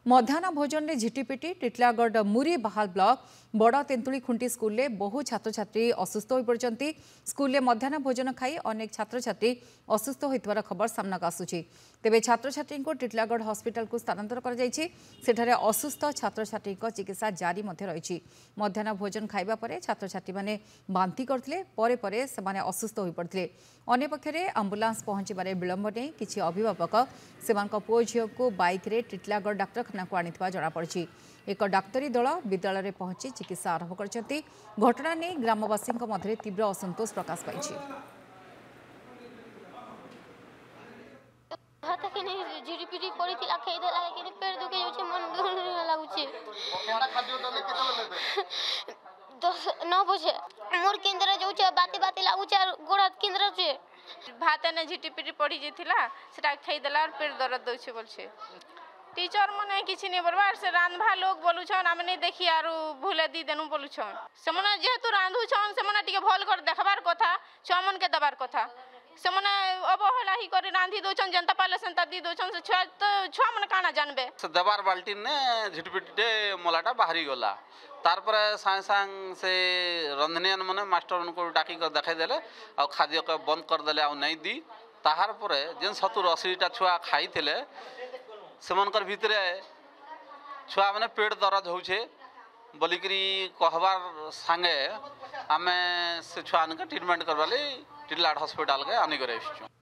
मध्याह्न भोजन में झिटिपिटी टिटलागढ़ मुरी बहाल ब्लॉक बड़ तेंतुली खुंटी स्कूल में बहु छात्र छात्री असुस्थ हो पड़ते। स्कूल में मध्याह्न भोजन खाई अनेक छात्र छात्री असुस्थ होइतवार खबर सामना आसुची। तेबे छात्र छात्री को टिटलागढ़ हॉस्पिटल को स्थानांतर कर सेठारे असुस्थ छात्र छात्री चिकित्सा जारी रही। मध्याह्न भोजन खाइबा परे छात्र छात्री माने बांती करथिले, परे परे सेमाने असुस्थ हो पड़ते। अन्य पक्षरे आंबुलांस पहुंचबारे विलंब नहीं किछि अभिभावक सेमानक पुओ झियो को बाइक रे टिटलागढ़ डाक्तरखाना को आनिथिबा जणा पड़छि। एक डाक्तरी दल विद्यालय में पहुंची चिकित्सा आरंभ करछन्ती। घटना नहीं ग्रामवासी मध्य तीव्र असंतोष प्रकाश पाइछि। नौ बजे मोर केंद्र जाऊँ बाती बाती लगुच गोड़ केंद्र से भात ने झिटिपिटी पड़ी जाता सेटा खाईदेला और पेट दर्द दौचे बोलছে। टीचर मैंने किसी नहीं बोलबार से रांधवा लोग बोलुछन आम नहीं देखी आर भूले दी देनु बोलुछन से मैंने जेहेतु रांधुछन से मैंने टिके भल कर देखबार कथा छुआ मन के दबार कथा से मैंने अवहेला ही कर रांधी दौन जनता पाले सेंता दी दौन से छुआ तो छुआ मन काना जानबे से दबार बाल्टी ने झिटिपिटी मलाटा बाहरी गला तारपर सागे सांग से रंधनियान मैंने मास्टर को डाकी देखाई देले आ खाद्य को बंद करदे आ नहीं दी ताहार पर जेन 70-80टा छुआ खाई सेमनकर भितरे छुआ मैंने पेट दर्द होछे बोलिकी कहबार सांगे आमे से छुआ ट्रिटमेंट करवाली टिटलागढ़ हॉस्पिटल के आनिक।